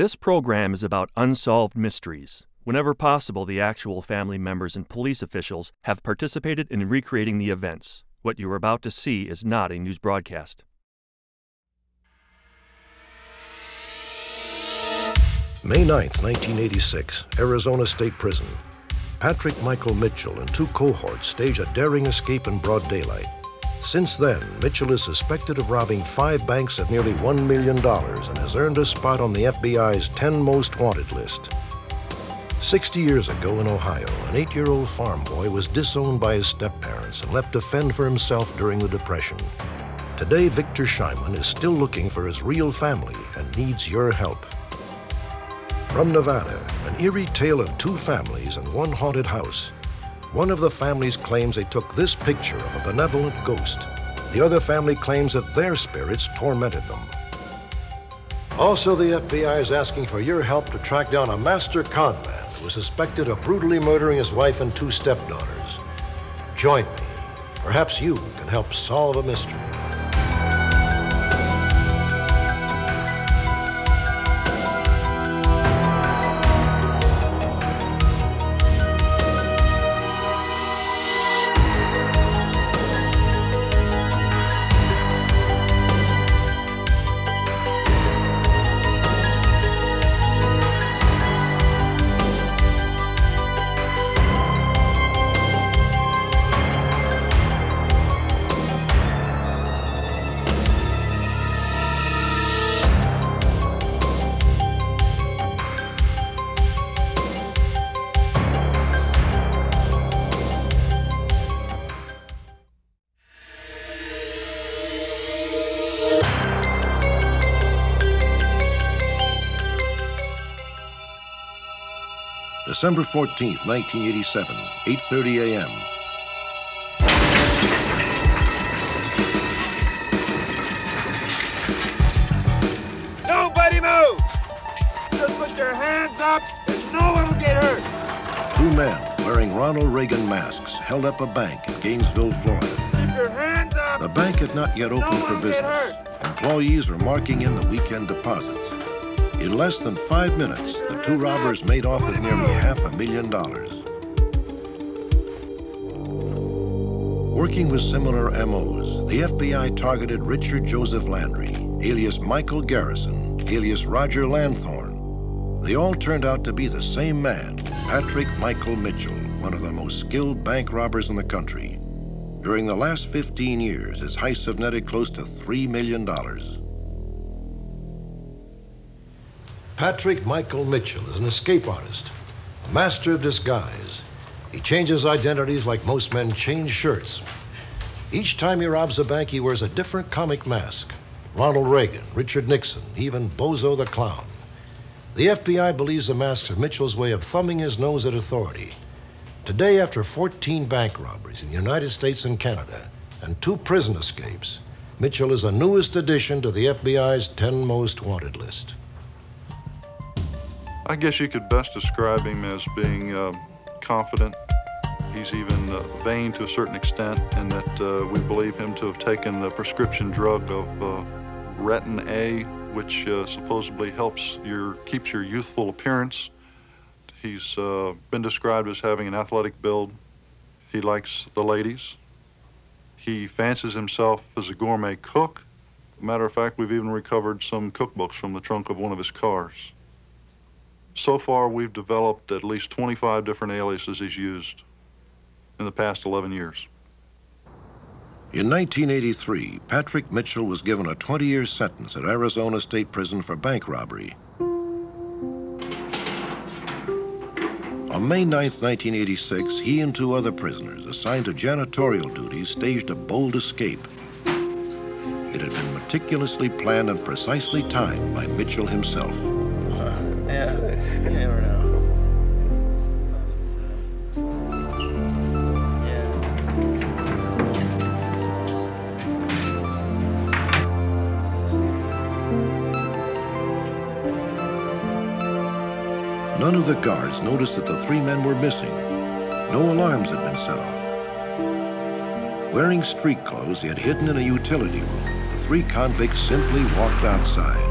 This program is about unsolved mysteries. Whenever possible, the actual family members and police officials have participated in recreating the events. What you are about to see is not a news broadcast. May 9th, 1986, Arizona State Prison. Patrick Michael Mitchell and two cohorts stage a daring escape in broad daylight. Since then, Mitchell is suspected of robbing 5 banks at nearly $1 million and has earned a spot on the FBI's 10 most wanted list. 60 years ago in Ohio, an 8-year-old farm boy was disowned by his step-parents and left to fend for himself during the Depression. Today, Victor Scheinman is still looking for his real family and needs your help. From Nevada, an eerie tale of 2 families and 1 haunted house. One of the families claims they took this picture of a benevolent ghost. The other family claims that their spirits tormented them. Also, the FBI is asking for your help to track down a master con man who is suspected of brutally murdering his wife and 2 stepdaughters. Join me. Perhaps you can help solve a mystery. December 14th, 1987, 8:30 a.m. Nobody move! Just put your hands up and no one will get hurt. 2 men wearing Ronald Reagan masks held up a bank in Gainesville, Florida. Keep your hands up! The bank had not yet opened for business. Employees were marking in the weekend deposits. In less than 5 minutes, the 2 robbers made off with nearly $500,000. Working with similar MOs, the FBI targeted Richard Joseph Landry, alias Michael Garrison, alias Roger Lanthorn. They all turned out to be the same man, Patrick Michael Mitchell, one of the most skilled bank robbers in the country. During the last 15 years, his heists have netted close to $3 million. Patrick Michael Mitchell is an escape artist, a master of disguise. He changes identities like most men change shirts. Each time he robs a bank, he wears a different comic mask. Ronald Reagan, Richard Nixon, even Bozo the Clown. The FBI believes the masks are Mitchell's way of thumbing his nose at authority. Today, after 14 bank robberies in the United States and Canada and 2 prison escapes, Mitchell is the newest addition to the FBI's 10 most wanted list. I guess you could best describe him as being confident. He's even vain to a certain extent, in that we believe him to have taken the prescription drug of Retin A, which supposedly keeps your youthful appearance. He's been described as having an athletic build. He likes the ladies. He fancies himself as a gourmet cook. Matter of fact, we've even recovered some cookbooks from the trunk of one of his cars. So far, we've developed at least 25 different aliases he's used in the past 11 years. In 1983, Patrick Mitchell was given a 20-year sentence at Arizona State Prison for bank robbery. On May 9th, 1986, he and 2 other prisoners assigned to janitorial duties staged a bold escape. It had been meticulously planned and precisely timed by Mitchell himself. Yeah, you never know. None of the guards noticed that the 3 men were missing. No alarms had been set off. Wearing street clothes they had hidden in a utility room, the 3 convicts simply walked outside.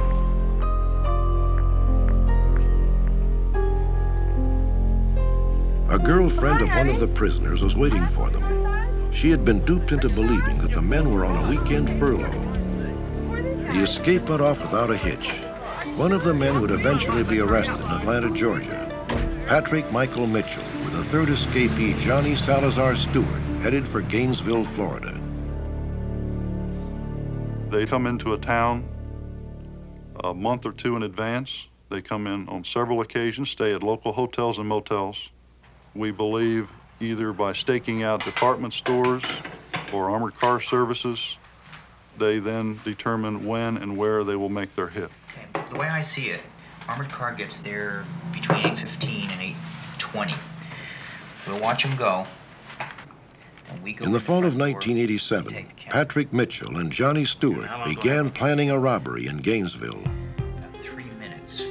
A girlfriend of one of the prisoners was waiting for them. She had been duped into believing that the men were on a weekend furlough. The escape went off without a hitch. One of the men would eventually be arrested in Atlanta, Georgia. Patrick Michael Mitchell, with a third escapee, Johnny Salazar Stewart, headed for Gainesville, Florida. They come into a town a month or two in advance. They come in on several occasions, stay at local hotels and motels. We believe either by staking out department stores or armored car services, they then determine when and where they will make their hit. Okay. The way I see it, armored car gets there between 8:15 and 8:20. We'll watch them go. And we go in the fall of 1987, Patrick Mitchell and Johnny Stewart began planning a robbery in Gainesville. About 3 minutes.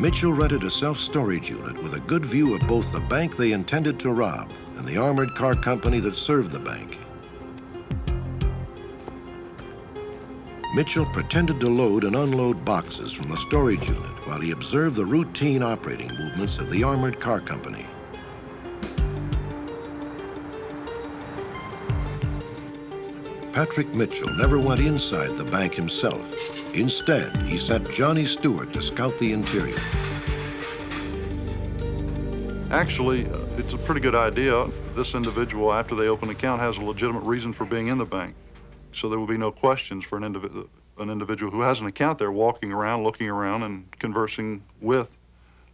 Mitchell rented a self-storage unit with a good view of both the bank they intended to rob and the armored car company that served the bank. Mitchell pretended to load and unload boxes from the storage unit while he observed the routine operating movements of the armored car company. Patrick Mitchell never went inside the bank himself. Instead, he sent Johnny Stewart to scout the interior. Actually, it's a pretty good idea. This individual, after they open an account, has a legitimate reason for being in the bank. So there will be no questions for an individual who has an account there walking around, looking around, and conversing with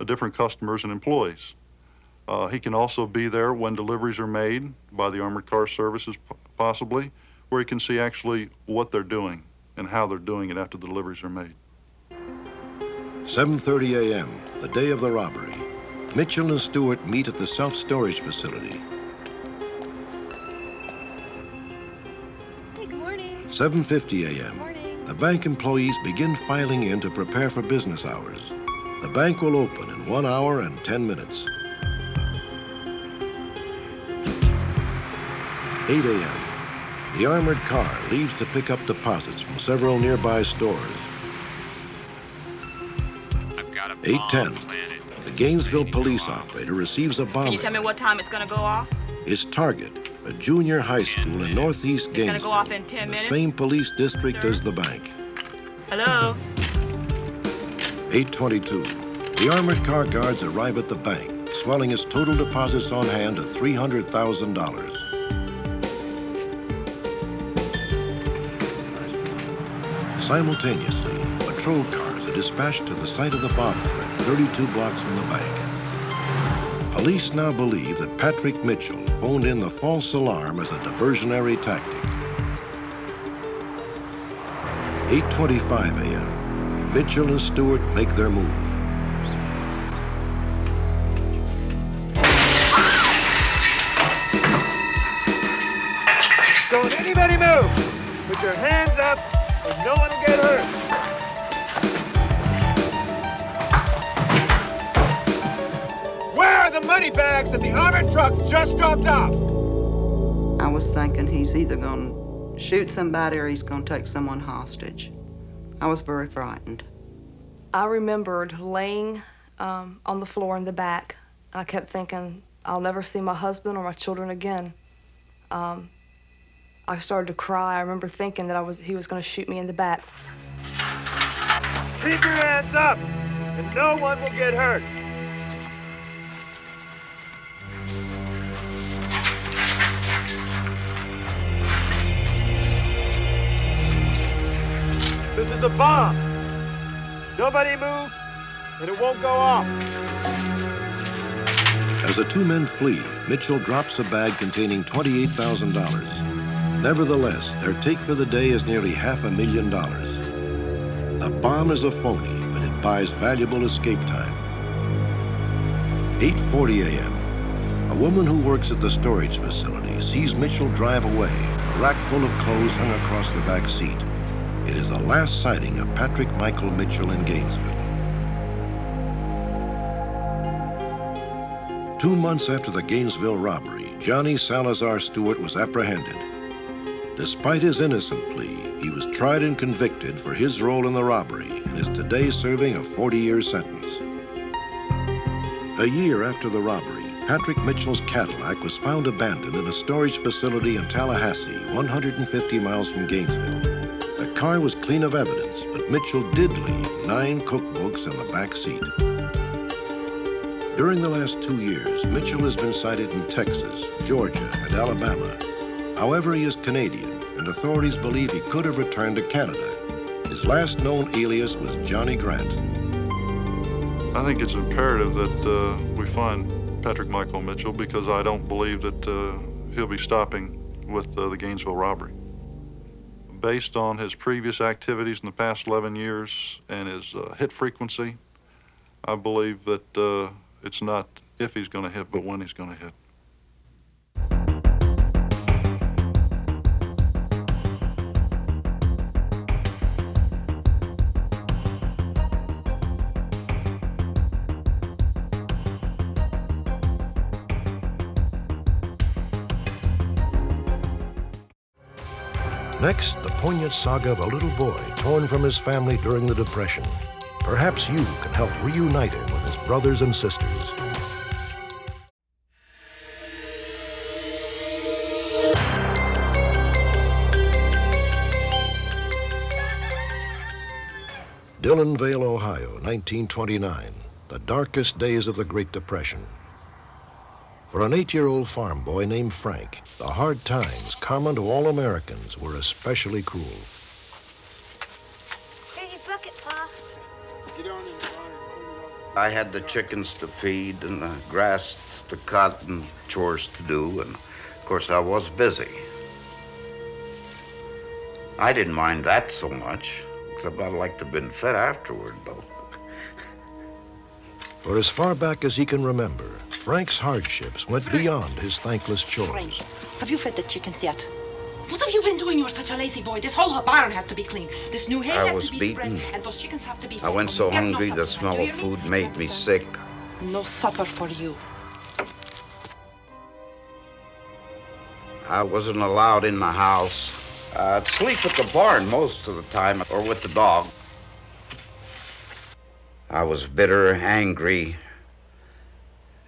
different customers and employees. He can also be there when deliveries are made by the armored car services, possibly, where he can see actually what they're doing and how they're doing it after the deliveries are made. 7:30 a.m., the day of the robbery. Mitchell and Stewart meet at the self-storage facility. Hey, good morning. 7:50 a.m. The bank employees begin filing in to prepare for business hours. The bank will open in 1 hour and 10 minutes. 8 a.m. The armored car leaves to pick up deposits from several nearby stores. 8:10. The Gainesville police operator receives a bomb. Can you tell me what time it's going to go off? His target, a junior high school in northeast Gainesville. It's going to go off in 10 minutes? The same police district as the bank. Hello? 8:22. The armored car guards arrive at the bank, swelling its total deposits on hand to $300,000. Simultaneously, patrol cars are dispatched to the site of the bomb threat, 32 blocks from the bank. Police now believe that Patrick Mitchell phoned in the false alarm as a diversionary tactic. 8:25 a.m. Mitchell and Stewart make their move. Don't anybody move! Put your hands up and no one will get hurt. Where are the money bags that the armored truck just dropped off? I was thinking he's either going to shoot somebody or he's going to take someone hostage. I was very frightened. I remembered laying on the floor in the back. I kept thinking, I'll never see my husband or my children again. I started to cry. I remember thinking that he was going to shoot me in the back. Keep your hands up, and no one will get hurt. This is a bomb. Nobody move, and it won't go off. As the two men flee, Mitchell drops a bag containing $28,000. Nevertheless, their take for the day is nearly $500,000. The bomb is a phony, but it buys valuable escape time. 8:40 a.m. A woman who works at the storage facility sees Mitchell drive away, a rack full of clothes hung across the back seat. It is the last sighting of Patrick Michael Mitchell in Gainesville. 2 months after the Gainesville robbery, Johnny Salazar Stewart was apprehended. Despite his innocent plea, he was tried and convicted for his role in the robbery and is today serving a 40-year sentence. A year after the robbery, Patrick Mitchell's Cadillac was found abandoned in a storage facility in Tallahassee, 150 miles from Gainesville. The car was clean of evidence, but Mitchell did leave 9 cookbooks in the back seat. During the last 2 years, Mitchell has been cited in Texas, Georgia, and Alabama. However, he is Canadian, and authorities believe he could have returned to Canada. His last known alias was Johnny Grant. I think it's imperative that we find Patrick Michael Mitchell, because I don't believe that he'll be stopping with the Gainesville robbery. Based on his previous activities in the past 11 years and his hit frequency, I believe that it's not if he's going to hit, but when he's going to hit. Next, the poignant saga of a little boy torn from his family during the Depression. Perhaps you can help reunite him with his brothers and sisters. Dillonvale, Ohio, 1929, the darkest days of the Great Depression. For an 8-year-old farm boy named Frank, the hard times common to all Americans were especially cruel. Here's your bucket, Pa. Get on in the water. I had the chickens to feed and the grass to cut and chores to do, and of course I was busy. I didn't mind that so much, except I'd like to have been fed afterward, though. For as far back as he can remember, Frank's hardships went beyond his thankless chores. Frank, have you fed the chickens yet? What have you been doing? You're such a lazy boy. This whole barn has to be cleaned. This new hay has to be spread, and those chickens have to be fed. I went so hungry the smell of food made me sick. No supper for you. I wasn't allowed in the house. I'd sleep at the barn most of the time, or with the dog. I was bitter, angry,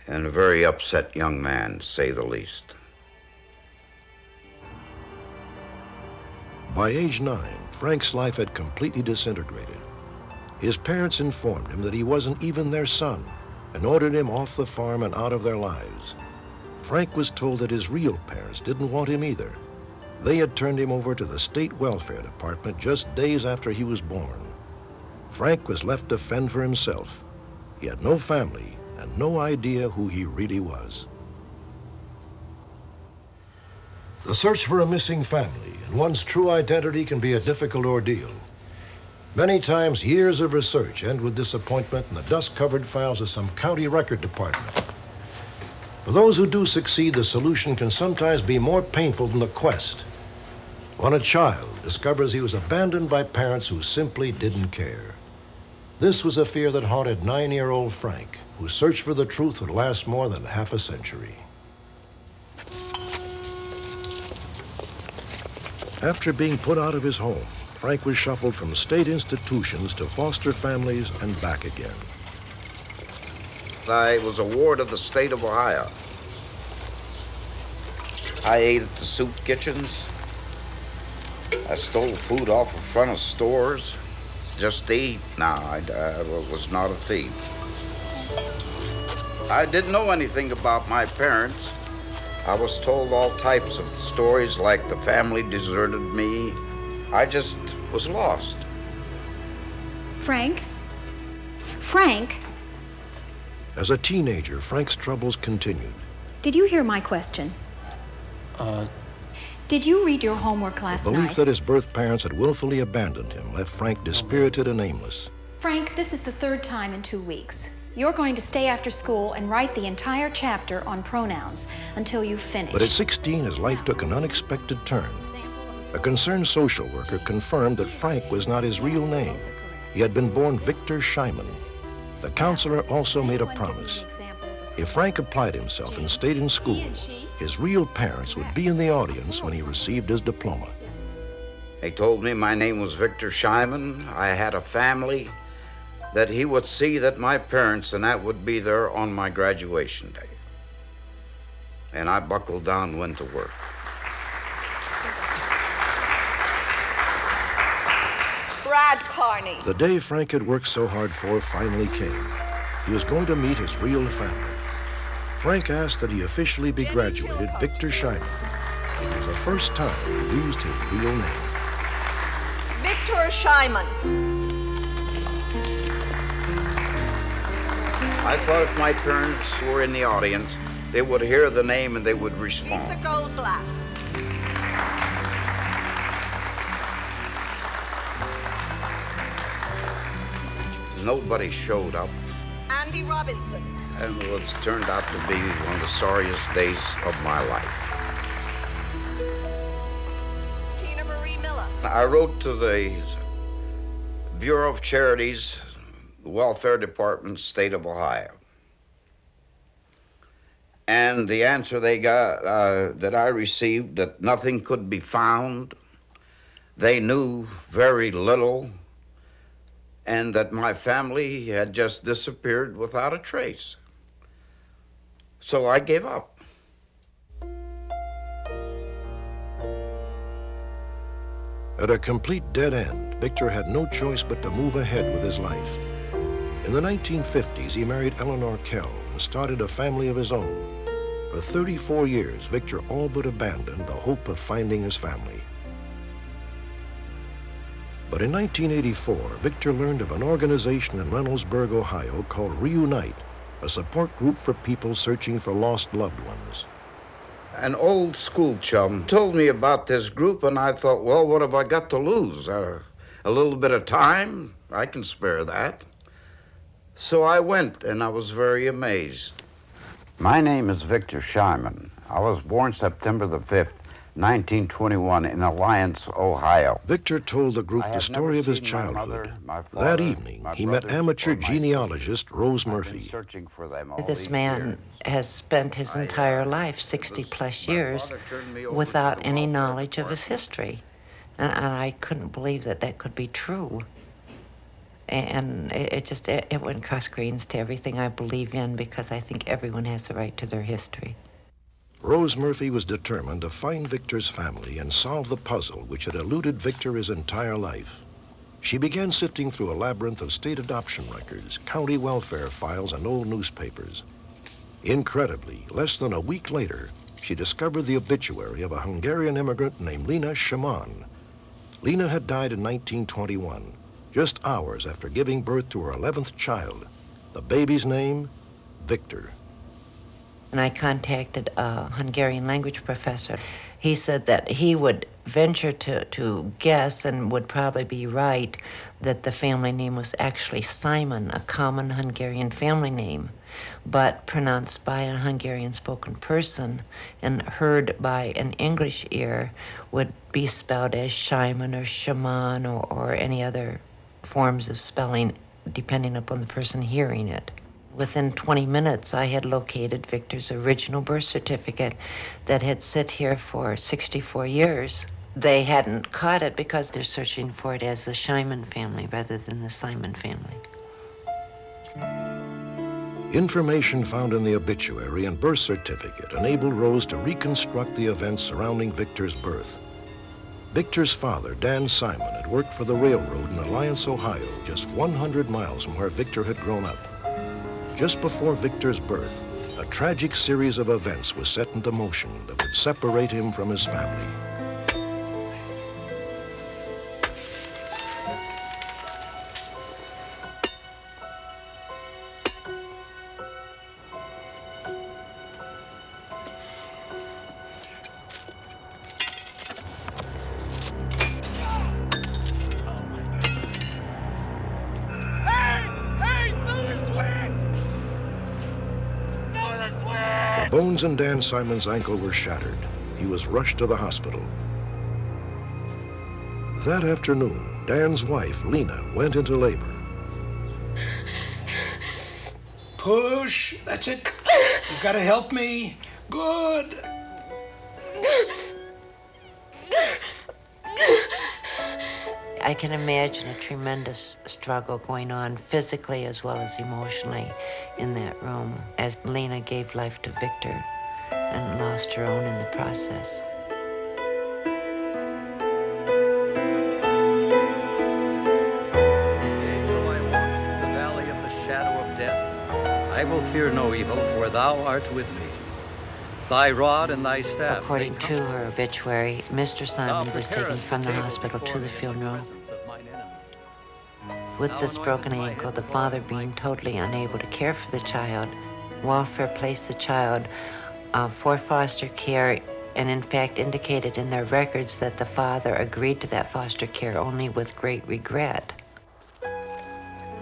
and a very upset young man, to say the least. By age 9, Frank's life had completely disintegrated. His parents informed him that he wasn't even their son and ordered him off the farm and out of their lives. Frank was told that his real parents didn't want him either. They had turned him over to the State Welfare Department just days after he was born. Frank was left to fend for himself. He had no family and no idea who he really was. The search for a missing family and one's true identity can be a difficult ordeal. Many times, years of research end with disappointment in the dust-covered files of some county record department. For those who do succeed, the solution can sometimes be more painful than the quest. When a child discovers he was abandoned by parents who simply didn't care. This was a fear that haunted 9-year-old Frank, whose search for the truth would last more than half a century. After being put out of his home, Frank was shuffled from state institutions to foster families and back again. I was a ward of the state of Ohio. I ate at the soup kitchens. I stole food off the front of stores just to eat. No, I was not a thief. I didn't know anything about my parents. I was told all types of stories, like the family deserted me. I just was lost. Frank? Frank? As a teenager, Frank's troubles continued. Did you hear my question? Did you read your homework last The night? belief that his birth parents had willfully abandoned him left Frank dispirited and aimless. Frank, this is the 3rd time in 2 weeks. You're going to stay after school and write the entire chapter on pronouns until you finish. But at 16, his life took an unexpected turn. A concerned social worker confirmed that Frank was not his real name. He had been born Victor Scheiman. The counselor also made a promise. If Frank applied himself and stayed in school, his real parents would be in the audience when he received his diploma. They told me my name was Victor Scheiman. I had a family, that he would see that my parents, and that would be there on my graduation day. and I buckled down and went to work. Brad Carney. The day Frank had worked so hard for finally came. He was going to meet his real family. Frank asked that he officially be graduated Victor Scheinman. It was the first time he used his real name. Victor Scheinman. I thought if my parents were in the audience, they would hear the name and they would respond. Lisa Goldblatt. Nobody showed up. Andy Robinson. And it turned out to be one of the sorriest days of my life. Tina Marie Miller. I wrote to the Bureau of Charities, the Welfare Department, State of Ohio. And the answer they got, that I received, that nothing could be found, they knew very little, and that my family had just disappeared without a trace. So I gave up. At a complete dead end, Victor had no choice but to move ahead with his life. In the 1950s, he married Eleanor Kell and started a family of his own. For 34 years, Victor all but abandoned the hope of finding his family. But in 1984, Victor learned of an organization in Reynoldsburg, Ohio called Reunite, a support group for people searching for lost loved ones. An old school chum told me about this group, and I thought, well, what have I got to lose? A little bit of time? I can spare that. So I went, and I was very amazed. My name is Victor Scheinman. I was born September the 5th, 1921 in Alliance, Ohio. Victor told the group the story of his childhood. That evening, he met amateur genealogist Rose Murphy. This man has spent his entire life, 60-plus years, without any knowledge of his history. And I couldn't believe that that could be true. And it went cross grains to everything I believe in, because I think everyone has a right to their history. Rose Murphy was determined to find Victor's family and solve the puzzle which had eluded Victor his entire life. She began sifting through a labyrinth of state adoption records, county welfare files, and old newspapers. Incredibly, less than a week later, she discovered the obituary of a Hungarian immigrant named Lena Schaman. Lena had died in 1921, just hours after giving birth to her 11th child. The baby's name, Victor. And I contacted a Hungarian language professor. He said that he would venture to guess, and would probably be right, that the family name was actually Simon, a common Hungarian family name, but pronounced by a Hungarian-spoken person and heard by an English ear would be spelled as Scheinman or Shaman or any other forms of spelling, depending upon the person hearing it. Within 20 minutes, I had located Victor's original birth certificate that had sit here for 64 years. They hadn't caught it because they're searching for it as the Scheinman family rather than the Simon family. Information found in the obituary and birth certificate enabled Rose to reconstruct the events surrounding Victor's birth. Victor's father, Dan Simon, had worked for the railroad in Alliance, Ohio, just 100 miles from where Victor had grown up. Just before Victor's birth, a tragic series of events was set into motion that would separate him from his family. The bones in Dan Simon's ankle were shattered. He was rushed to the hospital. That afternoon, Dan's wife, Lena, went into labor. Push. That's it. You gotta help me. Good. I can imagine a tremendous struggle going on physically as well as emotionally in that room as Lena gave life to Victor. and lost her own in the process. I will fear no evil, for thou art with me. Thy rod and thy staff. According to her obituary, Mr. Simon was taken from the hospital to the funeral with this broken ankle, the father being totally unable to care for the child. Welfare placed the child for foster care, and in fact indicated in their records that the father agreed to that foster care only with great regret.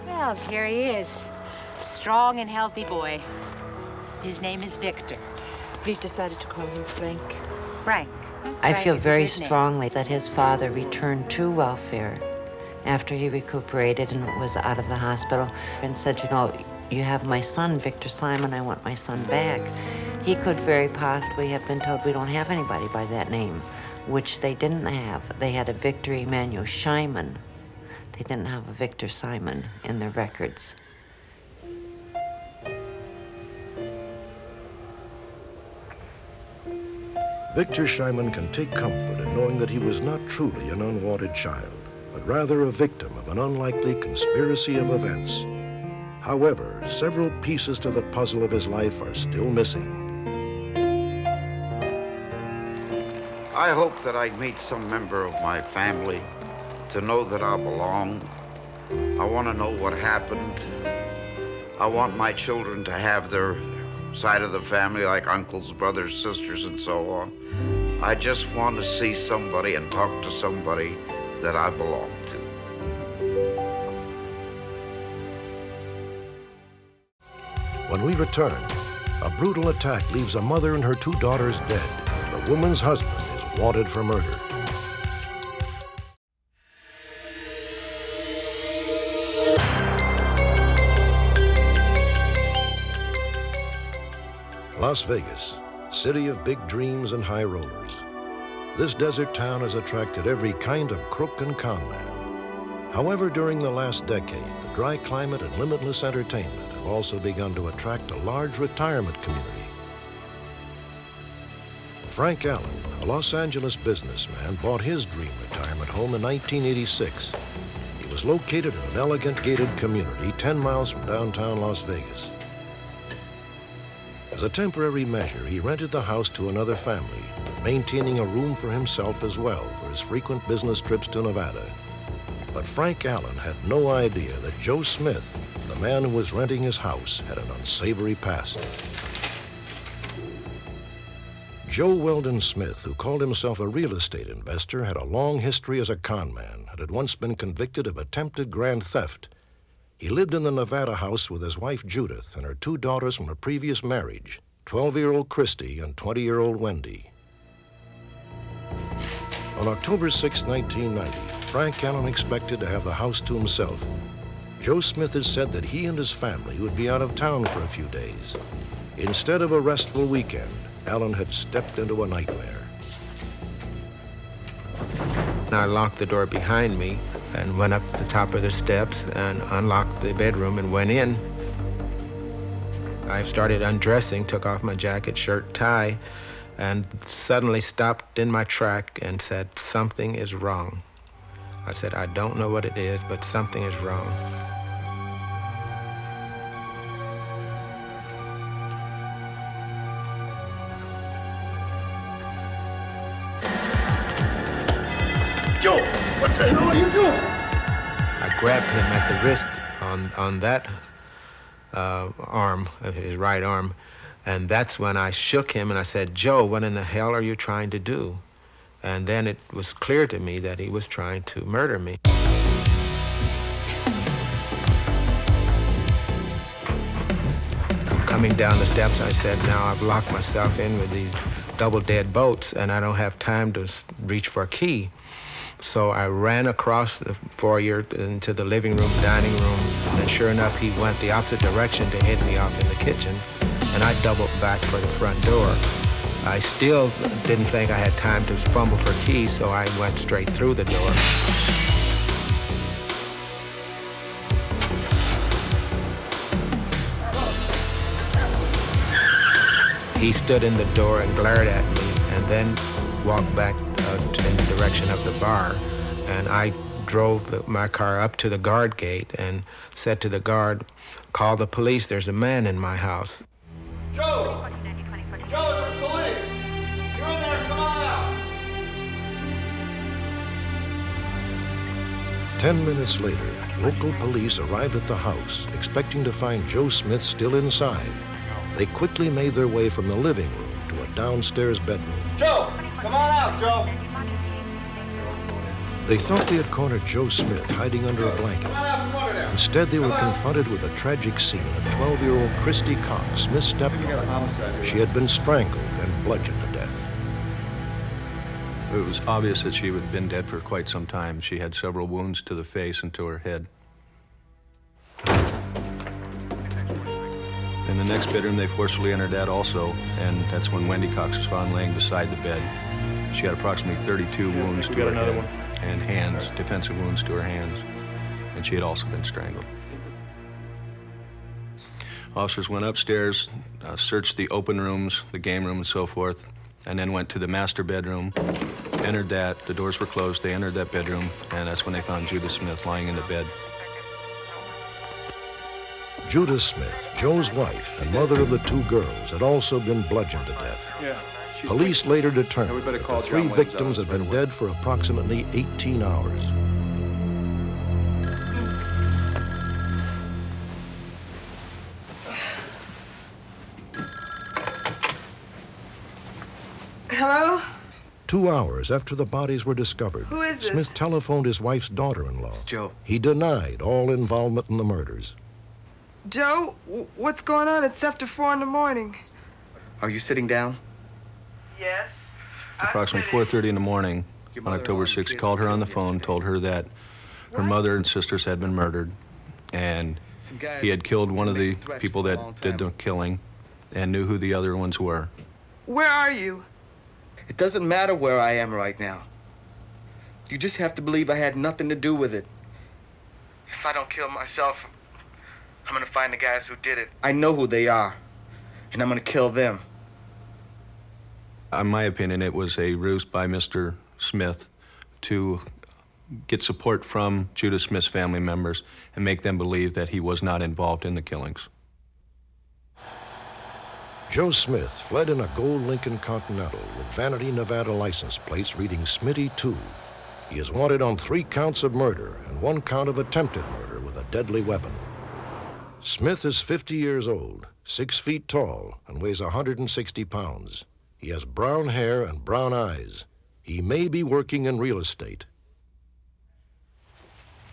Well, here he is. Strong and healthy boy. His name is Victor. We've decided to call him Frank. Frank. I feel very strongly that his father returned to welfare after he recuperated and was out of the hospital and said, you know, you have my son, Victor Simon, I want my son back. He could very possibly have been told, we don't have anybody by that name, which they didn't have. They had a Victor Emmanuel Scheiman. They didn't have a Victor Simon in their records. Victor Scheiman can take comfort in knowing that he was not truly an unwanted child, but rather a victim of an unlikely conspiracy of events. However, several pieces to the puzzle of his life are still missing. I hope that I meet some member of my family to know that I belong. I want to know what happened. I want my children to have their side of the family, like uncles, brothers, sisters, and so on. I just want to see somebody and talk to somebody that I belong to. When we return, a brutal attack leaves a mother and her 2 daughters dead. The woman's husband is wanted for murder. Las Vegas, city of big dreams and high rollers. This desert town has attracted every kind of crook and con man. However, during the last decade, the dry climate and limitless entertainment have also begun to attract a large retirement community. Frank Allen, a Los Angeles businessman, bought his dream retirement home in 1986. It was located in an elegant gated community 10 miles from downtown Las Vegas. As a temporary measure, he rented the house to another family, maintaining a room for himself as well for his frequent business trips to Nevada. But Frank Allen had no idea that Joe Smith, the man who was renting his house, had an unsavory past. Joe Weldon Smith, who called himself a real estate investor, had a long history as a con man and had once been convicted of attempted grand theft. He lived in the Nevada house with his wife Judith and her 2 daughters from a previous marriage, 12-year-old Christy and 20-year-old Wendy. On October 6, 1990, Frank Allen expected to have the house to himself. Joe Smith has said that he and his family would be out of town for a few days. Instead of a restful weekend, Allen had stepped into a nightmare. I locked the door behind me and went up the top of the steps and unlocked the bedroom and went in. I started undressing, took off my jacket, shirt, tie, and suddenly stopped in my track and said, "Something is wrong." I said, "I don't know what it is, but something is wrong." Joe, what the hell are you doing? I grabbed him at the wrist on that arm, his right arm, and that's when I shook him and I said, "Joe, what in the hell are you trying to do?" And then it was clear to me that he was trying to murder me. Coming down the steps, I said, "Now I've locked myself in with these double dead bolts and I don't have time to reach for a key." So I ran across the foyer into the living room, dining room, and sure enough, he went the opposite direction to head me off in the kitchen, and I doubled back for the front door. I still didn't think I had time to fumble for keys, so I went straight through the door. He stood in the door and glared at me and then walked back in the direction of the bar. And I drove my car up to the guard gate and said to the guard, "Call the police, there's a man in my house." Joe! Joe, it's the police! You're in there, come on out! 10 minutes later, local police arrived at the house, expecting to find Joe Smith still inside. They quickly made their way from the living room to a downstairs bedroom. Joe! Come on out, Joe! They thought they had cornered Joe Smith hiding under a blanket. Instead, they were confronted with a tragic scene of 12-year-old Christy Cox, Smith's stepdaughter. She had been strangled and bludgeoned to death. It was obvious that she had been dead for quite some time. She had several wounds to the face and to her head. In the next bedroom, they forcefully entered that also, and that's when Wendy Cox was found laying beside the bed. She had approximately 32 wounds to her head and hands, defensive wounds to her hands, and she had also been strangled. Officers went upstairs, searched the open rooms, the game room and so forth, and then went to the master bedroom, entered that. The doors were closed. They entered that bedroom, and that's when they found Judah Smith lying in the bed. Judah Smith, Joe's wife and mother of the two girls, had also been bludgeoned to death. Police later determined that the three victims had been dead for approximately 18 hours. Hello? 2 hours after the bodies were discovered, Who is this? Smith telephoned his wife's daughter-in-law. It's Joe. He denied all involvement in the murders. Joe, what's going on? It's after 4 in the morning. Are you sitting down? Yes. Approximately 4:30 in the morning on October 6th, called her on the phone, told her that her mother and sisters had been murdered, and he had killed one of the people that did the killing and knew who the other ones were. Where are you? It doesn't matter where I am right now. You just have to believe I had nothing to do with it. If I don't kill myself, I'm gonna find the guys who did it. I know who they are, and I'm gonna kill them. In my opinion, it was a ruse by Mr. Smith to get support from Judah Smith's family members and make them believe that he was not involved in the killings. Joe Smith fled in a gold Lincoln Continental with Vanity, Nevada license plates reading Smitty 2. He is wanted on 3 counts of murder and 1 count of attempted murder with a deadly weapon. Smith is 50 years old, 6 feet tall, and weighs 160 pounds. He has brown hair and brown eyes. He may be working in real estate.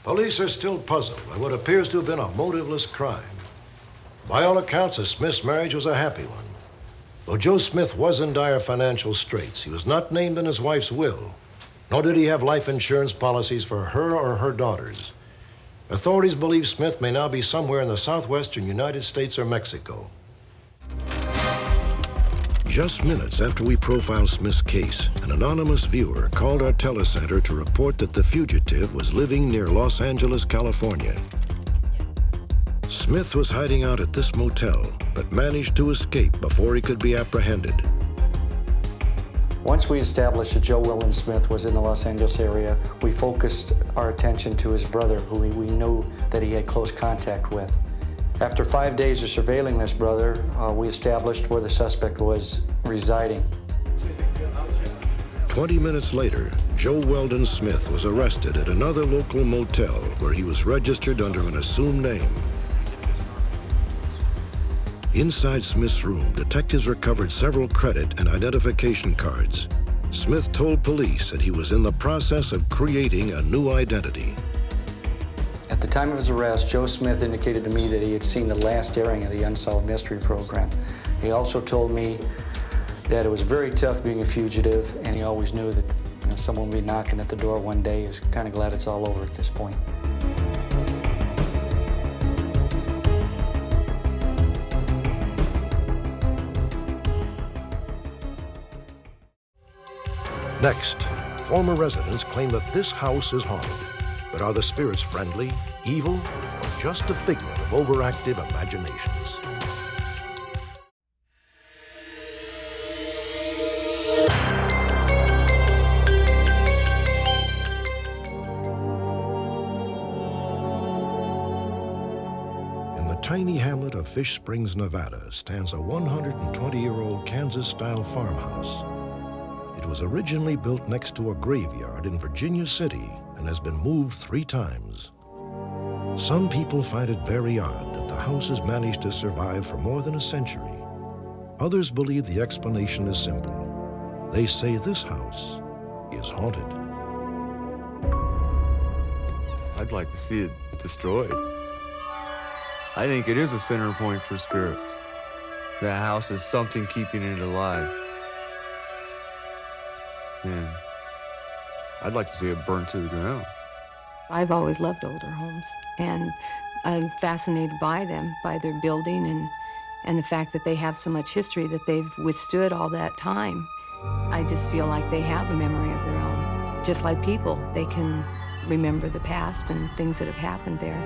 Police are still puzzled by what appears to have been a motiveless crime. By all accounts, the Smith's marriage was a happy one. Though Joe Smith was in dire financial straits, he was not named in his wife's will, nor did he have life insurance policies for her or her daughters. Authorities believe Smith may now be somewhere in the southwestern United States or Mexico. Just minutes after we profiled Smith's case, an anonymous viewer called our telecenter to report that the fugitive was living near Los Angeles, California. Smith was hiding out at this motel, but managed to escape before he could be apprehended. Once we established that Joe William Smith was in the Los Angeles area, we focused our attention to his brother, who we knew that he had close contact with. After 5 days of surveilling this brother, we established where the suspect was residing. 20 minutes later, Joe Weldon Smith was arrested at another local motel where he was registered under an assumed name. Inside Smith's room, detectives recovered several credit and identification cards. Smith told police that he was in the process of creating a new identity. At the time of his arrest, Joe Smith indicated to me that he had seen the last airing of the Unsolved Mystery program. He also told me that it was very tough being a fugitive, and he always knew that someone would be knocking at the door one day. He's kind of glad it's all over at this point. Next, former residents claim that this house is haunted. But are the spirits friendly, evil, or just a figment of overactive imaginations? tiny hamlet of Fish Springs, Nevada, stands a 120-year-old Kansas-style farmhouse. It was originally built next to a graveyard in Virginia City and has been moved 3 times. Some people find it very odd that the house has managed to survive for more than a century. Others believe the explanation is simple. They say this house is haunted. I'd like to see it destroyed. I think it is a center point for spirits. That house is something keeping it alive. And I'd like to see it burnt to the ground. I've always loved older homes, and I'm fascinated by them, by their building and the fact that they have so much history, that they've withstood all that time. I just feel like they have a memory of their own. Just like people, they can remember the past and things that have happened there.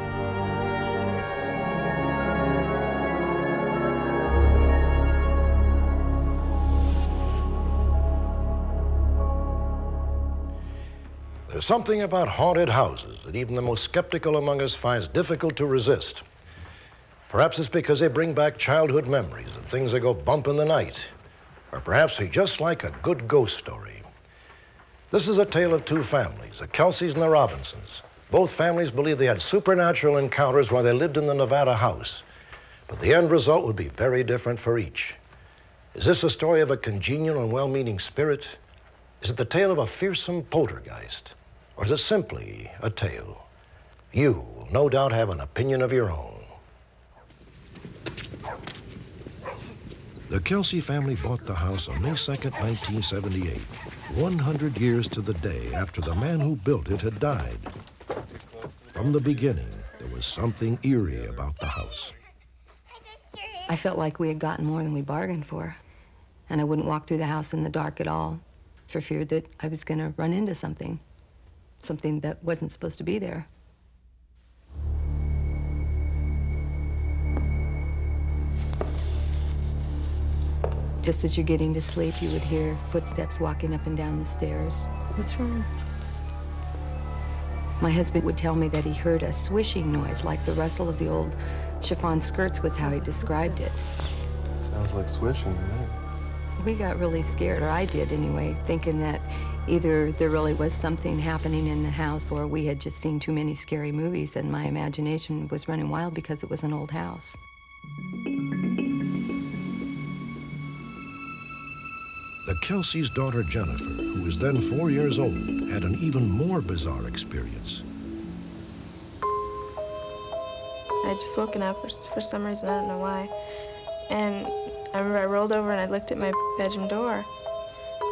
There's something about haunted houses that even the most skeptical among us finds difficult to resist. Perhaps it's because they bring back childhood memories of things that go bump in the night. Or perhaps they just like a good ghost story. This is a tale of 2 families, the Kelseys and the Robinsons. Both families believe they had supernatural encounters while they lived in the Nevada house. But the end result would be very different for each. Is this a story of a congenial and well-meaning spirit? Is it the tale of a fearsome poltergeist? Or is it simply a tale? You will no doubt have an opinion of your own. The Kelsey family bought the house on May 2nd, 1978, 100 years to the day after the man who built it had died. From the beginning, there was something eerie about the house. I felt like we had gotten more than we bargained for, and I wouldn't walk through the house in the dark at all for fear that I was going to run into something that wasn't supposed to be there. Just as you're getting to sleep, you would hear footsteps walking up and down the stairs. What's wrong? My husband would tell me that he heard a swishing noise, like the rustle of the old chiffon skirts was how he described it. Sounds like swishing to me. We got really scared, or I did anyway, thinking that either there really was something happening in the house or we had just seen too many scary movies and my imagination was running wild because it was an old house. The Kelsey's daughter, Jennifer, who was then 4 years old, had an even more bizarre experience. I had just woken up for some reason, I don't know why. And I remember I rolled over and I looked at my bedroom door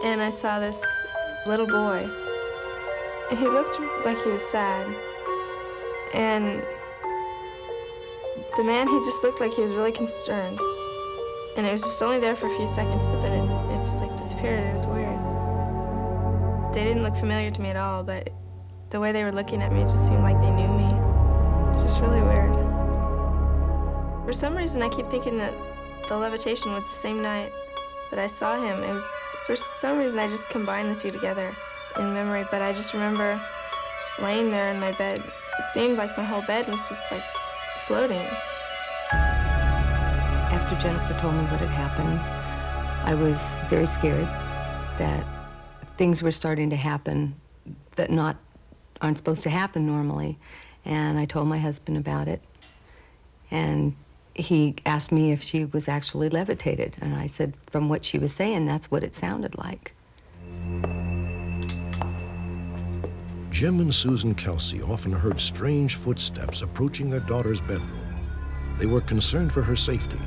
and I saw this little boy. And he looked like he was sad. And the man, he just looked like he was really concerned. And it was just only there for a few seconds, but then it just like disappeared. It was weird. They didn't look familiar to me at all, but the way they were looking at me just seemed like they knew me. It's just really weird. For some reason, I keep thinking that the levitation was the same night that I saw him. It was, for some reason, I just combined the two together in memory, but I just remember laying there in my bed. It seemed like my whole bed was just like floating. After Jennifer told me what had happened, I was very scared that things were starting to happen that aren't supposed to happen normally. And I told my husband about it. And he asked me if she was actually levitated. And I said, from what she was saying, that's what it sounded like. Jim and Susan Kelsey often heard strange footsteps approaching their daughter's bedroom. They were concerned for her safety.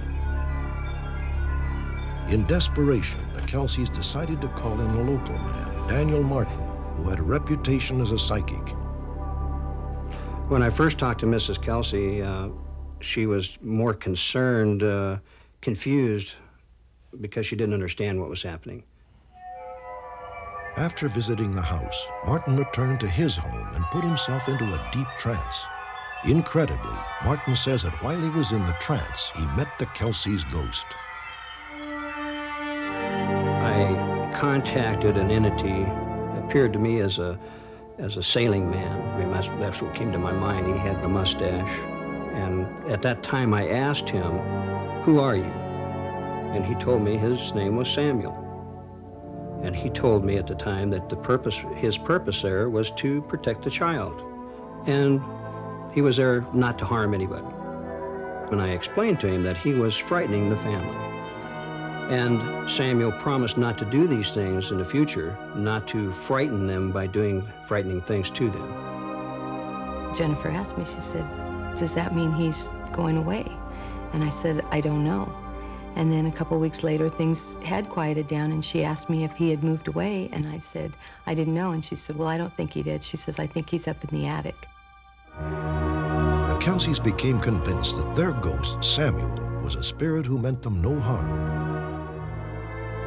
In desperation, the Kelseys decided to call in a local man, Daniel Martin, who had a reputation as a psychic. When I first talked to Mrs. Kelsey, she was more concerned, confused, because she didn't understand what was happening. After visiting the house, Martin returned to his home and put himself into a deep trance. Incredibly, Martin says that while he was in the trance, he met the Kelsey's ghost. I contacted an entity, appeared to me as a sailing man. I mean, that's what came to my mind. He had the mustache, And at that time, I asked him, "Who are you?" And he told me his name was Samuel. And he told me at the time that his purpose there was to protect the child. And he was there not to harm anybody. And I explained to him that he was frightening the family. And Samuel promised not to do these things in the future, not to frighten them by doing frightening things to them. Jennifer asked me, she said, "Does that mean he's going away?" And I said, "I don't know." And then a couple weeks later, things had quieted down, and she asked me if he had moved away, and I said, "I didn't know." And she said, "Well, I don't think he did." She says, "I think he's up in the attic." The Kelseys became convinced that their ghost, Samuel, was a spirit who meant them no harm.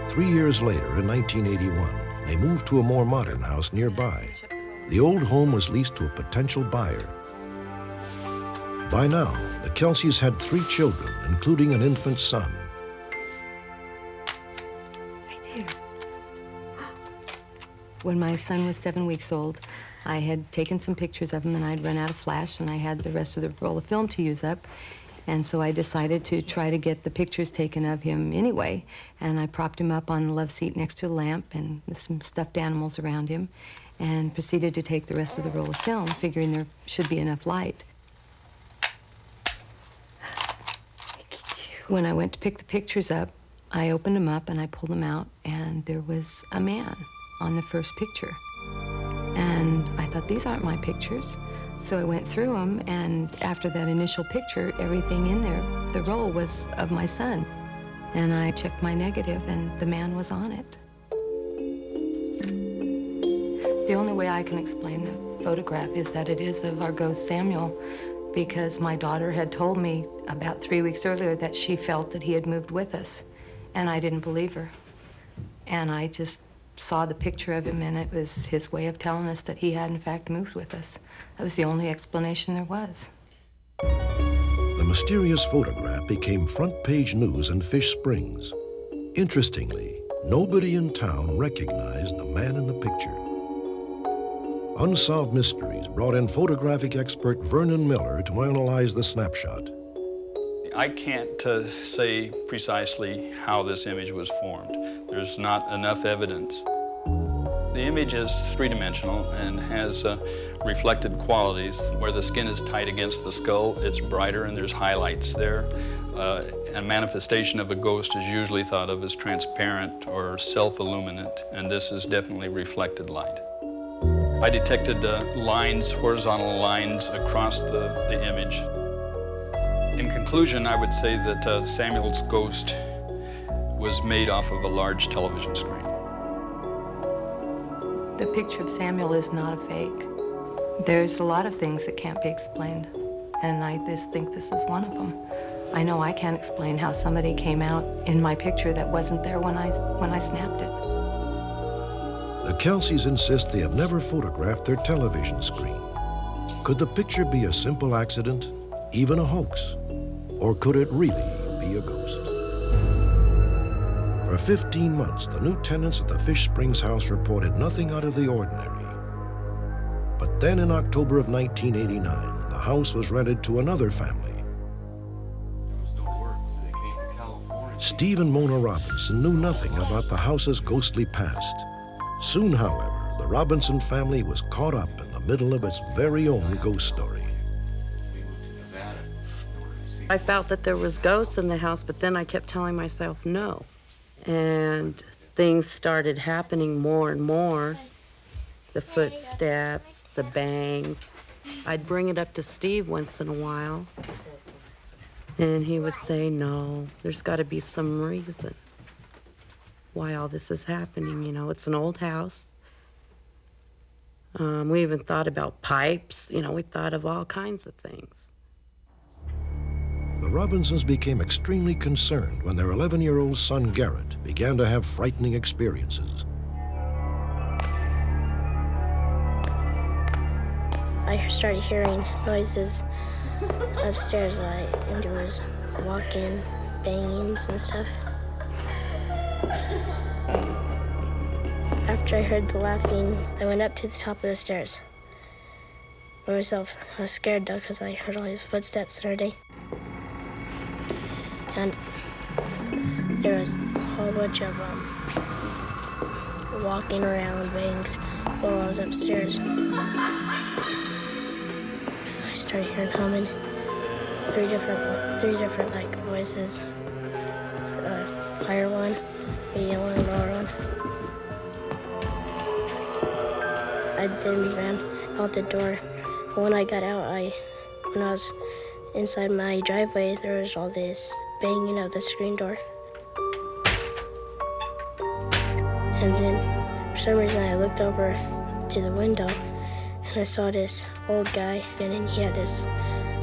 3 years later, in 1981, they moved to a more modern house nearby. The old home was leased to a potential buyer. By now, the Kelseys had 3 children, including an infant son. When my son was 7 weeks old, I had taken some pictures of him, and I'd run out of flash, and I had the rest of the roll of film to use up. And so I decided to try to get the pictures taken of him anyway. And I propped him up on the love seat next to a lamp and with some stuffed animals around him, and proceeded to take the rest of the roll of film, figuring there should be enough light. When I went to pick the pictures up, I opened them up and I pulled them out, and there was a man on the first picture. And I thought, these aren't my pictures. So I went through them, and after that initial picture, everything in there, the roll was of my son. And I checked my negative, and the man was on it. The only way I can explain the photograph is that it is of our ghost Samuel, because my daughter had told me about 3 weeks earlier that she felt that he had moved with us, and I didn't believe her. And I just saw the picture of him, and it was his way of telling us that he had in fact moved with us. That was the only explanation there was. The mysterious photograph became front-page news in Fish Springs. Interestingly, nobody in town recognized the man in the picture. Unsolved Mysteries brought in photographic expert Vernon Miller to analyze the snapshot. I can't say precisely how this image was formed. There's not enough evidence. The image is three-dimensional and has reflected qualities. Where the skin is tight against the skull, it's brighter and there's highlights there. A manifestation of a ghost is usually thought of as transparent or self-illuminant, and this is definitely reflected light. I detected lines, horizontal lines across the image. In conclusion, I would say that Samuel's ghost was made off of a large television screen. The picture of Samuel is not a fake. There's a lot of things that can't be explained, and I just think this is one of them. I know I can't explain how somebody came out in my picture that wasn't there when I snapped it. The Kelseys insist they have never photographed their television screen. Could the picture be a simple accident, even a hoax? Or could it really be a ghost? For 15 months, the new tenants at the Fish Springs house reported nothing out of the ordinary. But then in October of 1989, the house was rented to another family. Steve and Mona Robinson knew nothing about the house's ghostly past. Soon, however, the Robinson family was caught up in the middle of its very own ghost story. I felt that there was ghosts in the house, but then I kept telling myself no. And things started happening more and more. The footsteps, the bangs. I'd bring it up to Steve once in a while, and he would say, no, there's got to be some reason why all this is happening. You know, it's an old house. We even thought about pipes. You know, we thought of all kinds of things. The Robinsons became extremely concerned when their 11-year-old son, Garrett, began to have frightening experiences. I started hearing noises upstairs, and there was walking, bangings and stuff. After I heard the laughing, I went up to the top of the stairs. by myself. I was scared though because I heard all these footsteps the other day. And there was a whole bunch of walking around bangs while I was upstairs. I started hearing humming, three different like voices. Higher one, medium one, and lower one. I then ran out the door. When I got out, when I was inside my driveway, there was all this banging of the screen door. And then, for some reason, I looked over to the window, and I saw this old guy, and he had this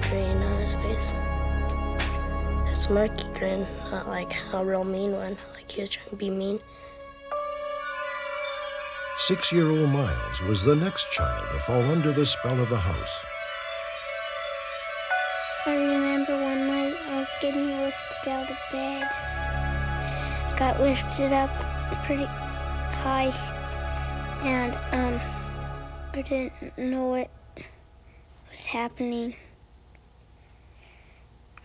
grin on his face. A smirky grin, not like a real mean one, like he was trying to be mean. 6-year-old Miles was the next child to fall under the spell of the house. I remember one night I was getting lifted out of bed. I got lifted up pretty high, and I didn't know what was happening.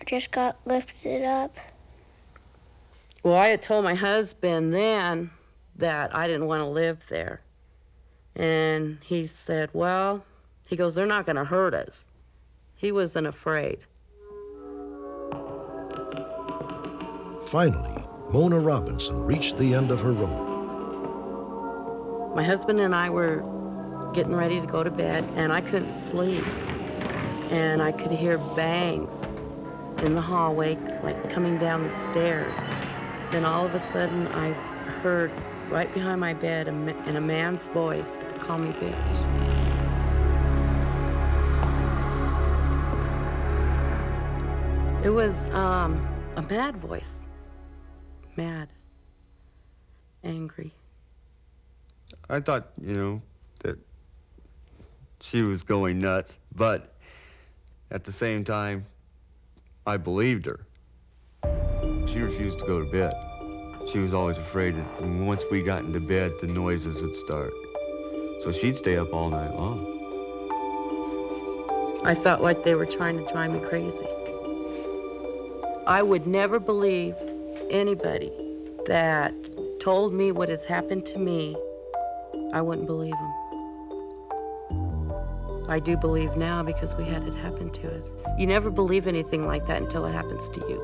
I just got lifted up. Well, I had told my husband then that I didn't want to live there. And he said, well, he goes, they're not going to hurt us. He wasn't afraid. Finally, Mona Robinson reached the end of her rope. My husband and I were getting ready to go to bed, and I couldn't sleep. And I could hear bangs in the hallway, like coming down the stairs. Then all of a sudden, I heard right behind my bed in a man's voice call me bitch. It was a mad voice. Mad. Angry. I thought, that she was going nuts, but at the same time, I believed her. She refused to go to bed. She was always afraid that once we got into bed, the noises would start. So she'd stay up all night long. I felt like they were trying to drive me crazy. I would never believe anybody that told me what has happened to me. I wouldn't believe them. I do believe now because we had it happen to us. You never believe anything like that until it happens to you.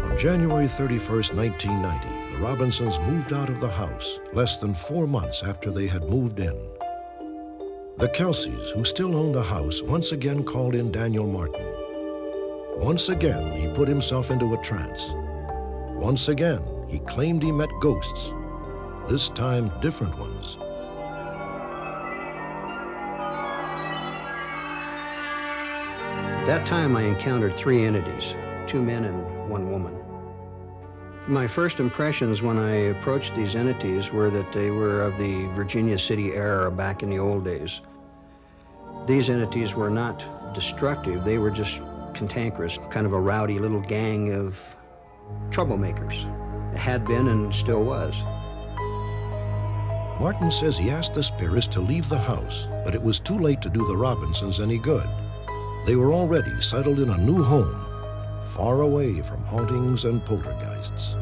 On January 31st, 1990, the Robinsons moved out of the house less than 4 months after they had moved in. The Kelseys, who still owned the house, once again called in Daniel Martin. Once again, he put himself into a trance. Once again, he claimed he met ghosts, this time different ones. At that time, I encountered 3 entities, 2 men and 1 woman. My first impressions when I approached these entities were that they were of the Virginia City era back in the old days. These entities were not destructive, they were just cantankerous, kind of a rowdy little gang of troublemakers. It had been and still was. Martin says he asked the spirits to leave the house, but it was too late to do the Robinsons any good. They were already settled in a new home, far away from hauntings and poltergeists.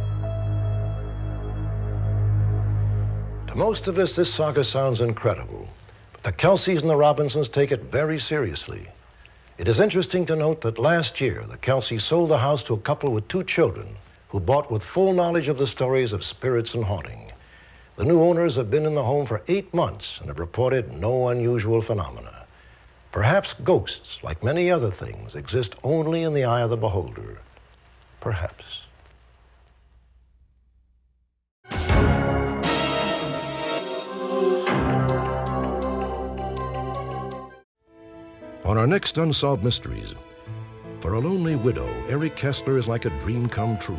To most of us, this saga sounds incredible, but the Kelseys and the Robinsons take it very seriously. It is interesting to note that last year, the Kelseys sold the house to a couple with 2 children who bought with full knowledge of the stories of spirits and haunting. The new owners have been in the home for 8 months and have reported no unusual phenomena. Perhaps ghosts, like many other things, exist only in the eye of the beholder. Perhaps. On our next Unsolved Mysteries, for a lonely widow, Eric Kessler is like a dream come true.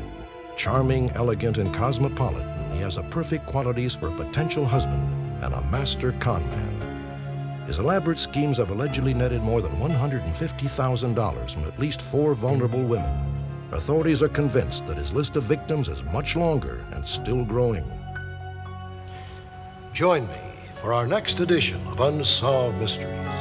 Charming, elegant, and cosmopolitan, he has the perfect qualities for a potential husband and a master con man. His elaborate schemes have allegedly netted more than $150,000 from at least 4 vulnerable women. Authorities are convinced that his list of victims is much longer and still growing. Join me for our next edition of Unsolved Mysteries.